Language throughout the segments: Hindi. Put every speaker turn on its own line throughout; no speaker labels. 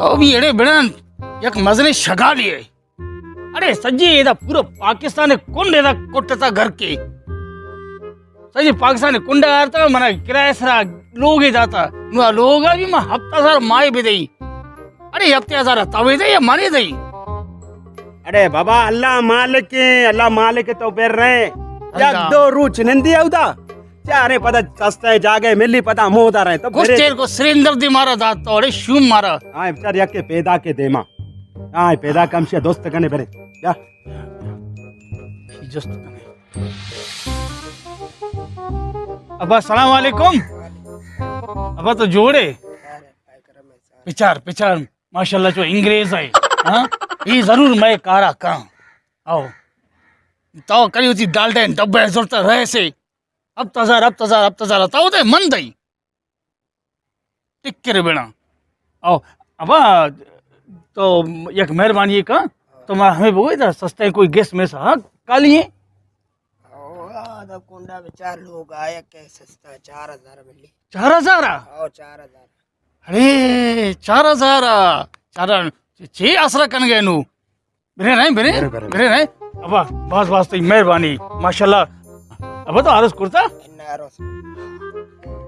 तो भी एड़े बिड़न एक मजने शगा लिए अरे सज्जी एदा पूरा पाकिस्तान कुंड एदा कोटता घर के सज्जी पाकिस्तान कुंड आरता मना किराए सरा लोग ही जाता नु लोग भी मैं हफ्ता सार माए भी दई अरे हफ्ते सारा तवे दई या माने दई
अरे बाबा अल्लाह मालिक तो बेर रहे या दो रूच नंदी आउदा चारे पता सस्ते जागे मिली पता मोदा रहे तो
कुछ तेरे को सिलेंडर दी मारा दात तो अरे शूम मारा
हां बेचार यके पैदा के देमा हां पैदा कम से दोस्त कने बेरे या
जस्ट कने अब्बा अस्सलाम वालेकुम अब्बा तो जोड़े पिचार माशाल्लाह जो अंग्रेज है हां ये जरूर मैं कारा का आओ तो करी होती डालते डब्बे जरूरत रहे से अब तजार ताऊ दे मन दई टिक्के बेना आओ अबा तो एक मेहरबानी का तो मैं हमें बोले था सस्ते कोई गेस्ट में सा कालिए
आधा कुंडा विचार लोग आया के सस्ता 4000 मिली
4000
ओ 4000
अरे 4000 छे आसरा कन गए नु बिरे नहीं अबा बस तो मेहरबानी माशाल्लाह अब तो आरस कुर्ता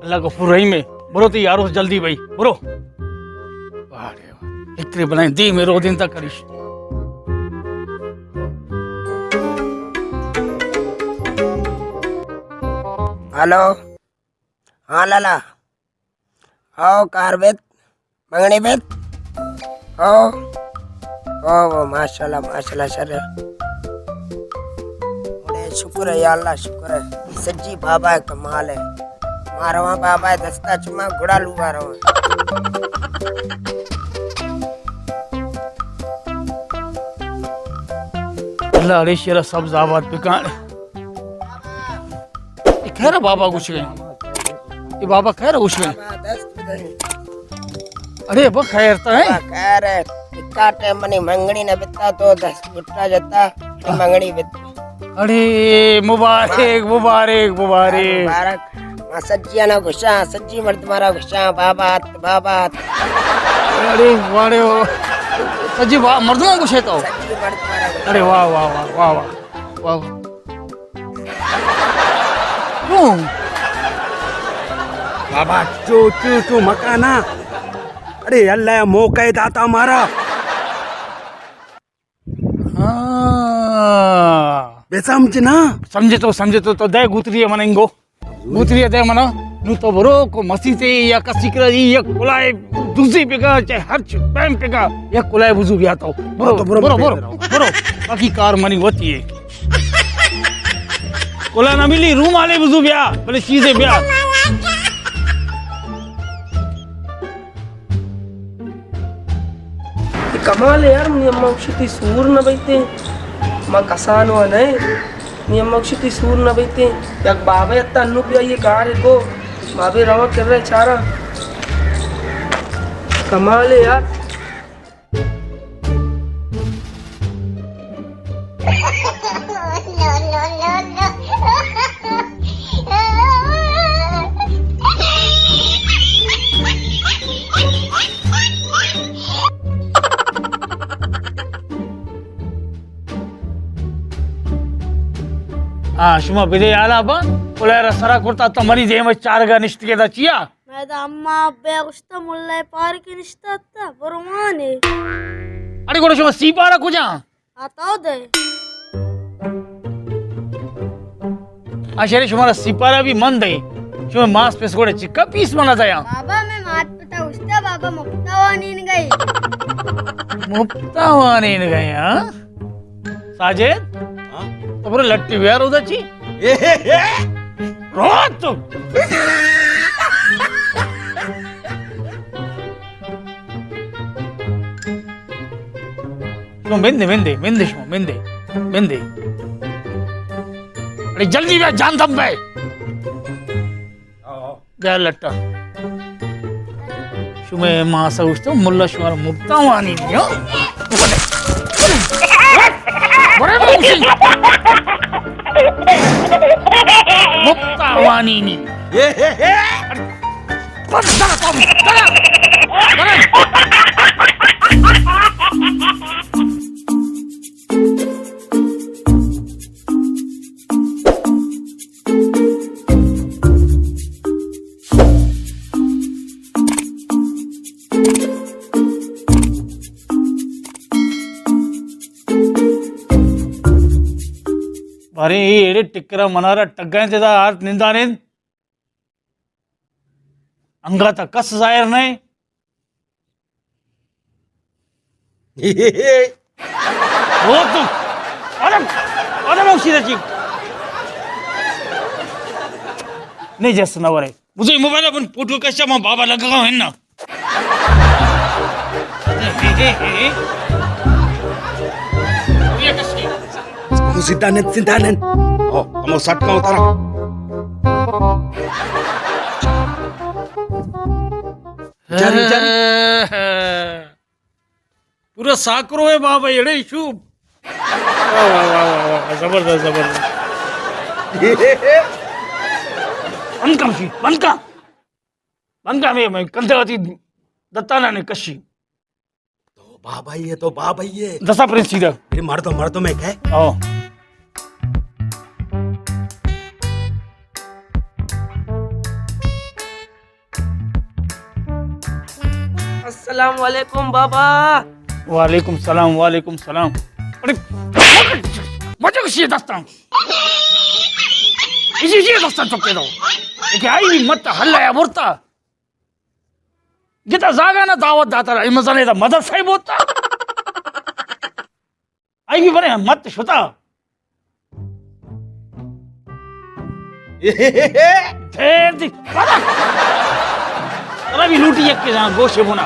अल्लाह को फुरही में बरो तो आरोस जल्दी भाई बरो वाह रे वाह इतने बनाए दी में रो दिन तक करिश
हेलो हाँ लाला आओ कार बेत मंगनी बेत ओ माशाल्लाह सर शुक्र है या अल्लाह शुक्र है सच्ची बाबा कमाल है मारवा बाबा दस्ता चुमा घोड़ा लुआ रहा
अल्लाह अरे शेरा सब्ज आबाद पिकान खैर बाबा कुछ ये बाबा खैर कुछ अरे अब खैर तो है
खैर है टिक्का टाइम मनी मंगनी न बिता तो 10 गुट्टा जता मंगनी बिता
अरे मुबारक
मां सज्जिया ना गुस्सा सज्जी मर्द मारा गुस्सा बाबा
अरे वारे सज्जी वाह मर्दों को तो
सज्जी मर्द मारा
अरे वाह क्यों
बाबा चू मकाना अरे अल्लाह मौका दाता मारा
समझे तो दे गुतरी मना इंगो गुतरी दे मना नु तो बरो को मसीते या कसी कर या कुलाए दूसरी पेगा चाहे हर पैम पेगा या कुलाए बुझू गया तो बरो बाकी कार मनी होती है कुला ना मिली रूम वाले बुझू गया बोले चीजें ब्या
कमाल है यार मी अम्मा उक्षिती सूर न बैते मा कसानो नहीं मी अम्मा उक्षिती सूर न बैते याक बाबे अत्ता अन्नु पिया ये कार को बाबे रवा कर रहे चारा कमाल है यार
शुमा बिदे आला बा पुलेरा सरा कुर्ता तमरी जेम चारगा निष्ठके दा चिया
मैं तो अम्मा अब्बे उस्ता मुल्ला पार के निष्ठा था परवाने
अरे गोड़ शुमा सीपारा कुजा
आताओ दे
आशरे शुमारा सीपारा भी मन दे शुमा मांस पेस गोड़े चिक्का पीस मना दया
बाबा मैं मात पता उस्ता बाबा मुक्तावानी न गई हां साजिद तो पूरे लट्टी व्यार उधर ची रोत तो मेंदे अरे जल्दी व्या जान दम बे गया लट्टा शुमे मासा उस्तो मुल्ला शुमार मुक्तावानी नियो बड़े मुक्ति मुक्तावानी नी ये ಏಡೆ ಟಿಕ್ಕರ ಮನಾರ ಟಗ್ಗಂತಿದ ಆರ್ತ್ ನಿಂದಾನೆ अंगात कस जायर नाही हो तू अरे अरे मावशी त्याची नाही जास्त नावर आहे मुझे मोबाईल आपण फोटो कशा मग बाबा लगा होईन ना
kamu sindanen oh kamu sat kamu utara
जरी पुरा साकरो आहे बाबा येडे शुभ जबरदस्त जबरदस्त बनका मी कंदवती दत्ताना ने कशी
तो बाबा ही है
जसा प्रिंस सीधा
अरे मार दो मैं क्या
ओ
अस्सलाम वालेकुम बाबा
वालेकुम सलाम अरे मजा कशी येत असता येत असता चोके जाऊ एक आई मत हल्लाया बोलता जिथं जागा ना दावत जाता मजा नाही मदत साहेब होता आई बी बरे मत होता भी लूटी एक के गोशे बुना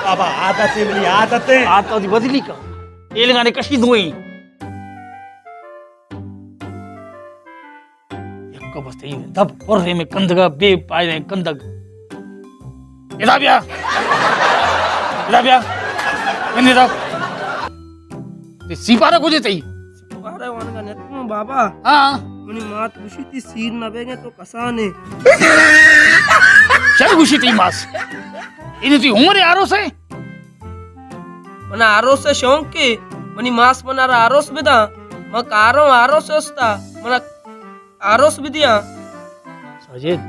बाबा आदत है मेरी आदत है
आता होती बदली का तेलंगाने कशी धुई एक बसते दब और रे में कंदगा बे पाए रे कंदग इधर बिया इन्हें ते सिपारा को देते
अरे वानगा नेतू बाबा
हाँ
मनी मात खुशी ती सीर न बेगे तो कसाने
चल खुशी थी मास इन्हें ती उम्र आरोस है
मना आरोस से शौक के मनी मास मनारा आरोस बिदा म कारो आरोस असता मना आरोस बिदिया
साजिद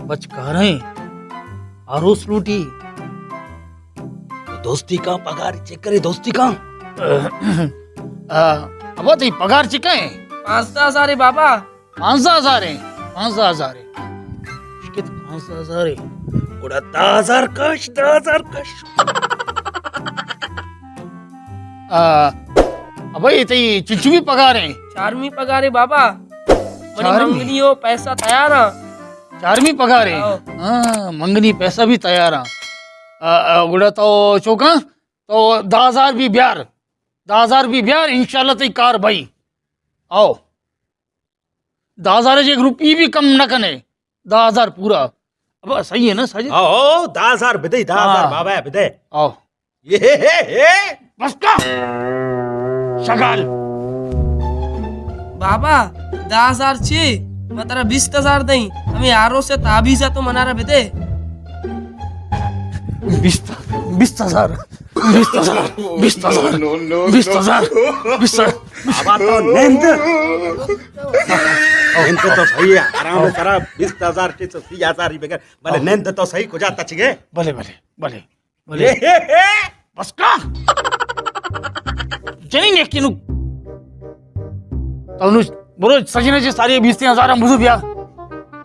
बच कह रहे आरोस लूटी
दोस्ती का पगार चेक करे दोस्ती का
अब तो पगार चिका है
5,000 है बाबा
5,000 है 5,000 है मुश्किल 5,000 है
उड़ा 10,000 कश
अब ये तो चिंचुमी पगार है
4वीं पगार है बाबा मनी
4वीं?
मंगनी हो पैसा तैयार है
4वीं पगार है हाँ मंगनी पैसा भी तैयार है उड़ा तो चौका तो 10,000 भी ब्यार इंशाल्लाह तो कार भाई आओ 10,000 एक रुपये भी कम न कने 10,000 पूरा अब सही है ना साजिद
ओ 10,000 बिदे 10,000 बाबा है बिदे
आओ
ये
बस का शगाल
बाबा 10,000 छे मैं तेरा 20,000 दई हमें आरो से ताबीजा तो मनारा बेटे
20,000
बाबा तो नींद तो सही है आराम से करा 20,000 से 30,000 ही बगैर भले नींद तो सही को जाता छिगे
भले बस का जनी ने किनु तनु बोलो सजने सारी 20,000 मुझे बिया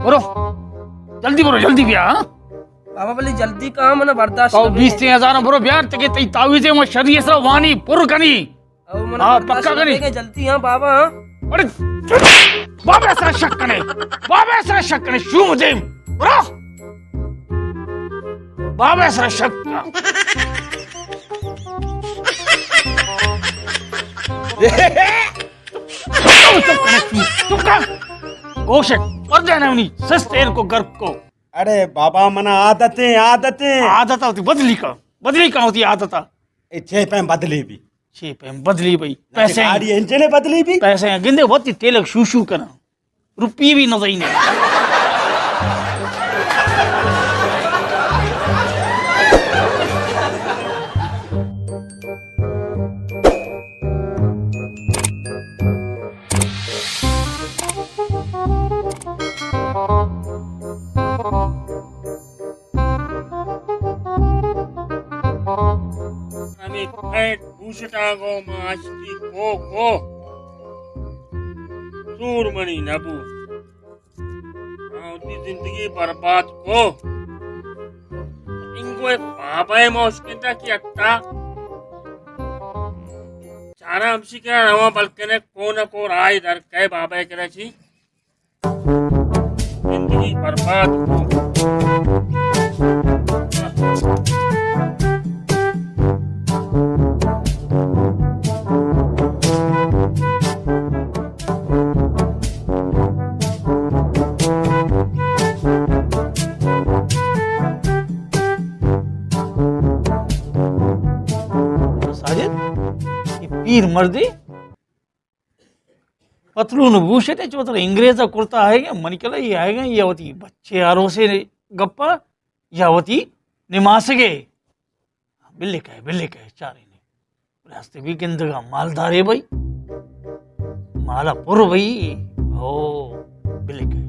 बोलो जल्दी बिया हाँ
बाबा बोले जल्दी कहाँ मना बर्दाश्त
तो 20,000 बरो बिया तके तई तावीजे में शरीय से वानी पुर कनी हाँ पक्का कनी
जल्दी हाँ बाबा हाँ
अरे बाबा ऐसा शक कने शू मुझे बरो बाबा ऐसा शक कोशिश कर देना उन्हीं सस्तेर को गर्क को
अरे बाबा मना आदतें
होती बदली का होती आदत
ए 6 पैम बदली भी
6 पैम बदली भाई पैसे
गाड़ी इंजन बदली भी
पैसे गिंदे होती तेलक शू करना रुपये भी नजर ही नहीं
सूरमणि नबू होती जिंदगी बर्बाद को इनको एक बाबा मौसकिंदा की अत्ता चारा हमसी क्या रवा बल्कि ने को राय दर कह बाबा कराची जिंदगी बर्बाद को
पीर मर्दी पतलून भूषण चौथर इंग्रेज कुर्ता है मनिकल ये आएगा ये होती बच्चे आरो से गप्पा या होती निमासगे बिल्ले का चारे ने रास्ते भी गिंदगा मालदार है भाई माला पुर भाई ओ बिल्ले का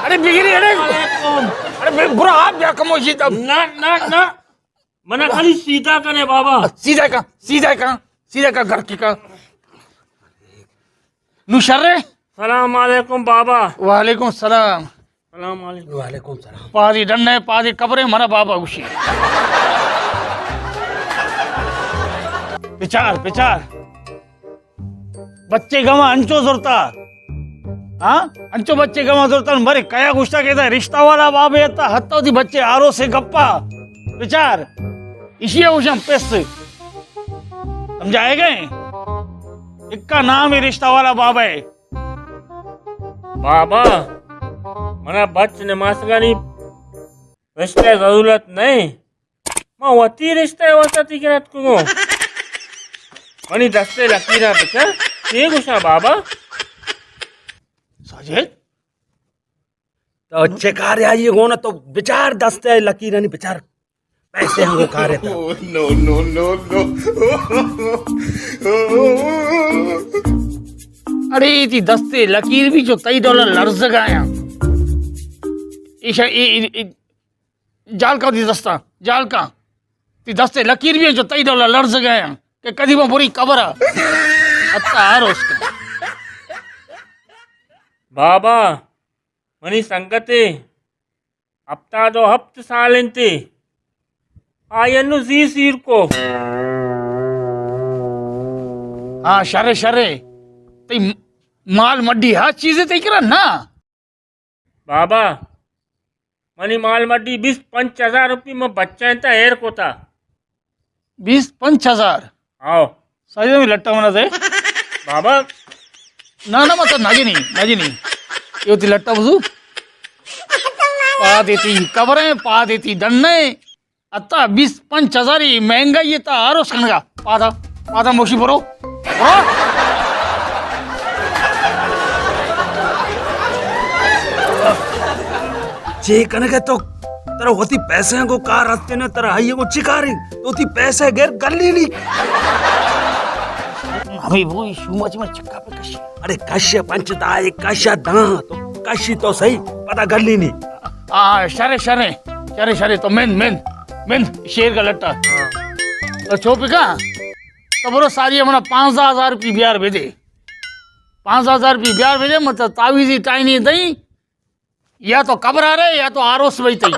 अरे बिगड़ी अरे बुरा आप क्या कमोशी तब
ना मना खाली सीधा कने बाबा
सीधा का घर की का नुशर्रे
सलाम अलैकुम बाबा
वालेकुम सलाम
सलाम अलैकुम
वालेकुम सलाम
पादी डंडे पादी कब्रे मना बाबा उशी पिचार बच्चे गवा अंचो जोरता हाँ अंचो बच्चे गवा जोरता मरे कया गुस्सा कहता रिश्ता वाला बाबे था हत्ता थी बच्चे आरो से गप्पा विचार इसी उशम पेस समझाए गए इक्का नाम ही रिश्ता वाला बाबा है
बाबा मना बच ने मासगानी रिश्ते जरूरत नहीं मैं वती रिश्ते वसती करत को मनी दस्ते लकीरा बेचा ये गुस्सा बाबा
साजिद
तो अच्छे कार्य आइए गो ना तो विचार दस्ते लकीर नहीं विचार पैसे हमको कार्य था
अरे थी दस्ते लकीर भी जो $3 लर्ज गाया जाल का थी दस्ता जाल का थी दस्ते लकीर भी जो $3 लर्ज गया कि कदी वो बुरी कबर अच्छा आरो उसका
बाबा मनी संगते हफ्ता दो हफ्त साल इंते आयनु जी सीर को
हाँ शरे ते माल मड्डी हाँ चीजें ते करा ना
बाबा मनी माल मड्डी 20-25 रुपये में बच्चा इंता हेर को था
20-25
आओ
सही में लट्टा मना थे
बाबा
ना मतलब नाजी नहीं ये होती लट्टा बुझू पा देती कबरें पा देती दन्ने अत्ता 20-25 ही महंगा ये था आरो सनगा पादा मोशी बरो
जे कने तो तेरा होती पैसे को कार रास्ते ने तेरा हाइये को चिकारी तो होती पैसे गैर गली नहीं
अभी वो शुमच में चक्का पे कशी
अरे कश्य पंचदा एक कश्य दा तो कशी तो सही पता गली नहीं
शरे तो मेन शेर का लट्टा तो छोपी का तो बोलो सारी मना 5000 रुपये बिहार भेजे 5000 रुपये बिहार भेजे मतलब तावीजी टाइनी दई या तो कबर आ रहे या तो आरोस वही तई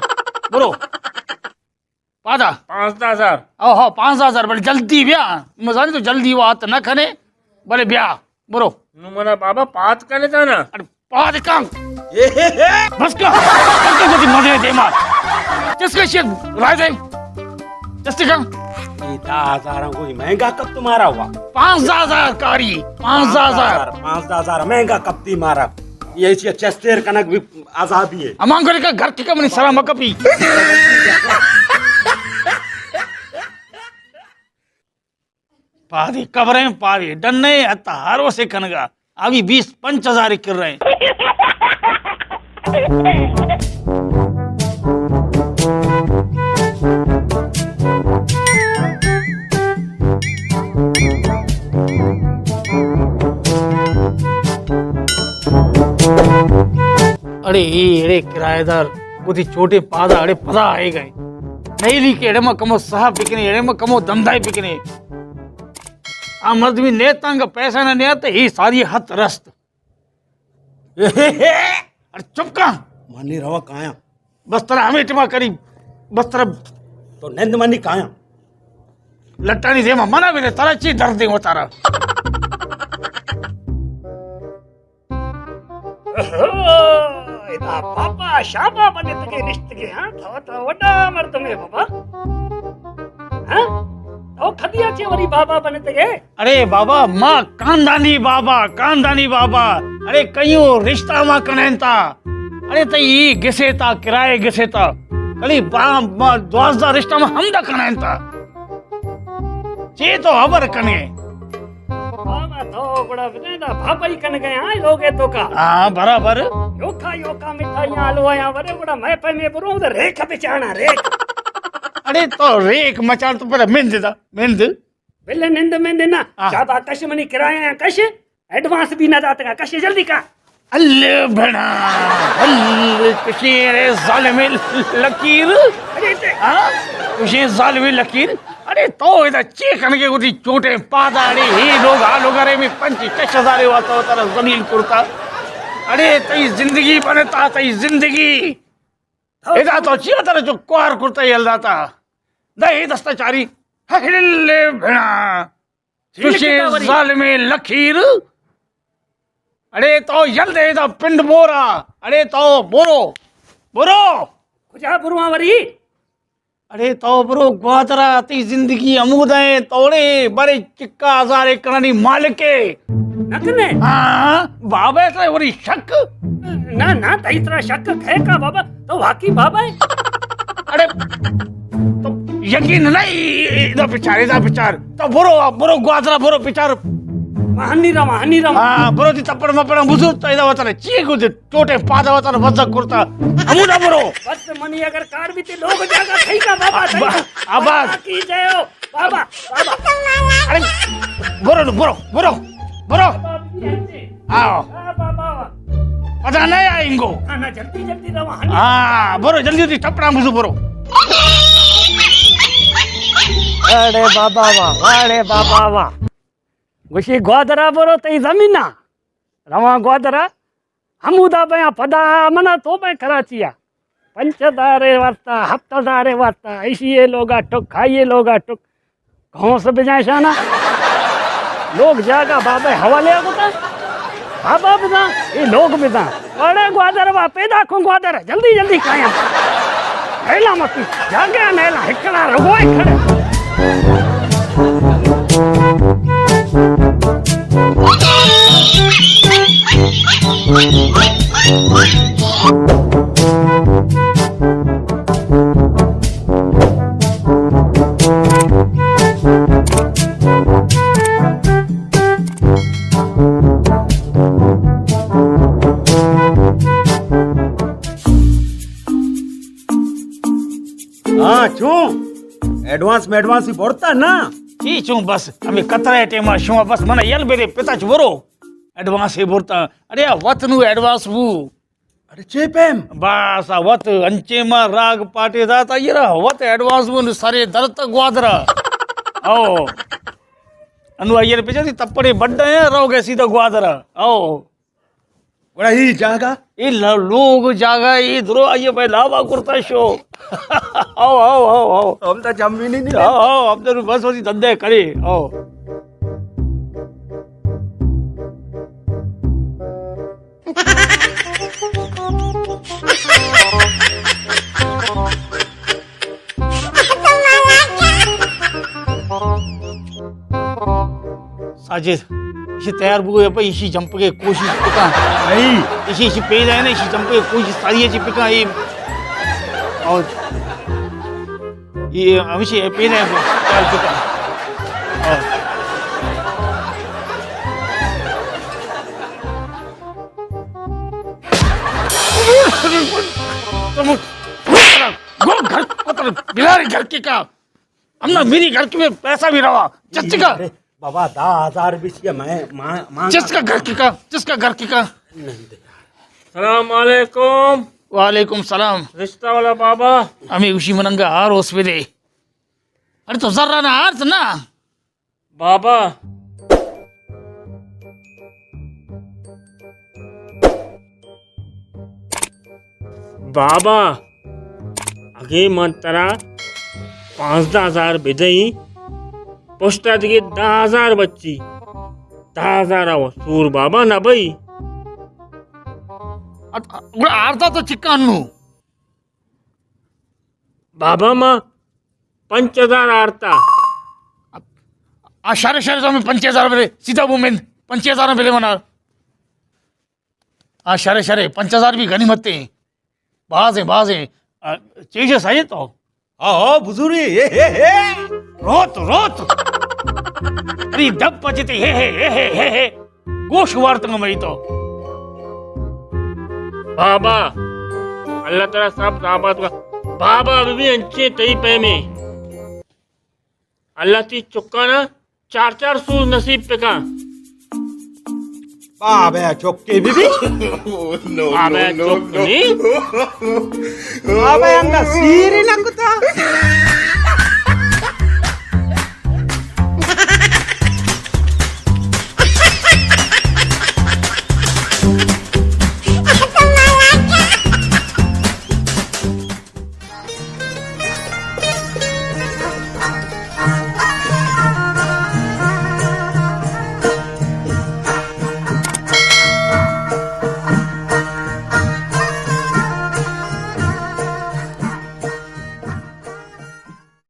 बोलो पादा
5,000
ओहो 5000 बड़े जल्दी ब्याह मजा नहीं तो जल्दी वो आत न खने बड़े ब्याह बोलो
नु मना बाबा पात करे था ना
अरे पाद काम बस का मजे दे मार जिसका शेर राय दे जस्ती काम
10,000 को ही महंगा कब तुम्हारा हुआ
5000 कारी 5000
महंगा कब ती मारा ये चेस्टेर कनक भी आजादी है
अमांग करे का घर की कमनी सरा मकपी पादी कबरें पादी डन्ने अत्ता हारो से कनगा अभी 20-25 कर रहे हैं अरे ये किराएदार बुद्धि छोटे पादा अड़े पदा आए गए नहीं ली के एड़े कमो सहा बिकने एड़े कमो धंधाई बिकने आ मर्द भी नेतांग पैसा न नेत ही सारी हत रस्त अरे चुप का
मानी रवा काया
बस तरह हमें टिमा करी बस तरह
तो नंद मानी काया
लट्टानी दे मना भी तारा ची दर्द दे तारा
इता पापा शाबा बने तके रिश्ते के हां तो वडा मर्द में बाबा हां तो खदिया छे वरी बाबा बने तके
अरे बाबा मां कांदानी बाबा अरे कयूं रिश्ता मां कनेन ता अरे त ई गिसे ता किराए गिसे ता कली बा द्वासदा रिश्ता में हम दा कनेन ता चे तो खबर कने
बाबा तो बड़ा बिना बाबा ही कन गए हां लोगे तो का
हां बराबर
योका मिठाइयां हलवाया वरे बड़ा मैं पे में बरो उधर रेख बिचाना रेख
अरे तो रेख मचान तो पर मिंद
बिल्ले निंद में देना शाबा कश मनी किराया कश एडवांस भी ना दाता कश जल्दी का
अल्ले भना अल्ले कशीर जालिम लकीर हां कशीर जालिम लकीर अरे तो इधर चेकन के गुटी चोटे पादा अरे ही लोग आ लोग अरे में 5-6 वाता होता जमीन कुर्ता अरे तई जिंदगी बनता तई जिंदगी इधर तो चिया तरह जो कुआर कुर्ता ही जाता दही दस्ताचारी हल्ले भना कशीर जालिम लकीर अरे तो जल्दे तो पिंड बोरा अरे तो बोरो
कुजा बुरवा वरी
अरे तो ब्रो ग्वादरा ती जिंदगी अमूद है तोड़े बड़े चिक्का हजारे कहानी मालिके
नकने
हाँ बाबा तो वरी शक
ना तई तरह शक है का बाबा तो वाकई बाबा है
अरे तो यकीन नहीं इधर पिचार तो बुरो ग्वादरा बुरो पिचार
हनी रमा
हाँ बुरो दी तपड़ मपड़ बुजुर्ग तो इधर वतन चीक उधर टोटे पादा वतन वजक कुर्ता अमूदा बुरो
बस मनी अगर कार भी ते लोग जागा थई का बाबा
आवाज
की जयो बाबा
अरे बुरो आओ
बाबा
पता नहीं आएंगो
ना जल्दी रवा
हाँ बुरो जल्दी टपड़ा मुझे बुरो
अरे बाबा वाह गुशी ग्वादरा बरो तई जमीना रवा ग्वादरा हमूदा बया पदा मना तो मैं कराचिया 5,000 वार्ता 7,000 वार्ता ऐसी लोगा टुक खाइए लोगा टुक घोंस बजाए शाना लोग जागा बाबा हवाले आगोता बाबा बिना ये लोग बिना बड़े ग्वादर वा पैदा को ग्वादर जल्दी काया हेला मत जागे नेला हिकड़ा रगोए खड़े
हाँ चू एडवांस में एडवांस ही बोलता ना
ची चू बस हमें कतरा टेमा शो बस मना यल मेरे पिता बुरो एडवांस ही बोलता अरे वत नु एडवांस वो
अरे चेपेम
बस वत अंचे मा राग पाटे दाता ये वत एडवांस वो सारे दरत ग्वादरा आओ अनु अयर पे जदी तपड़े बड्डे हैं रहोगे सीधा ग्वादरा आओ
बड़ा ही जागा
ये लोग जागा ये द्रो आइए भाई लावा कुर्ता शो आओ
हम तो जमीन ही नहीं
आओ अब तो बस वसी धंधे करे आओ साजिद इसी तैयार बुए पे इसी जंप के कोशिश पिका
नहीं
इसी पे है ना इसी जंप के कोशिश सारी है पिका ये और ये हमेशा पे है तैयार पिका तुम घर बिलारी घर की का हमने मेरी घर के में पैसा भी रहा चच्ची का
बाबा 10,000 भी मैं
जिसका घर की का
सलाम वालेकुम।
वालेकुम सलाम।
रिश्ता वाला बाबा
আমি উশি মনঙ্গা আর ওসপেদে আরে তো জর্রা না আর না
बाबा बाबा आगे मंतरा 5,000 बिदई पोस्टा दिगे 10,000 बच्ची 10,000 आव सूर बाबा ना भाई
আরতা তো চিকান্নু
बाबा माँ 5,000 आरता
সাড়ে সাড়ে তো আমি 5000 বেলে सीधा वुमेन 5000 বেলে মনার সাড়ে সাড়ে 5000 भी गनीमत है बाज है चीज़ सही तो
आओ बुजुर्ग हे
रोत रोत अरे दब पचते हे गोश वार्त में तो
बाबा अल्लाह ताला सब साहबात का बाबा अभी भी अंचे तई पे में अल्लाह ती चुक्का ना 4-4 सूर नसीब पे का
बाबे चौके बीबी
बाबा चुक नहीं
बाबे अंगा सीरी नकुता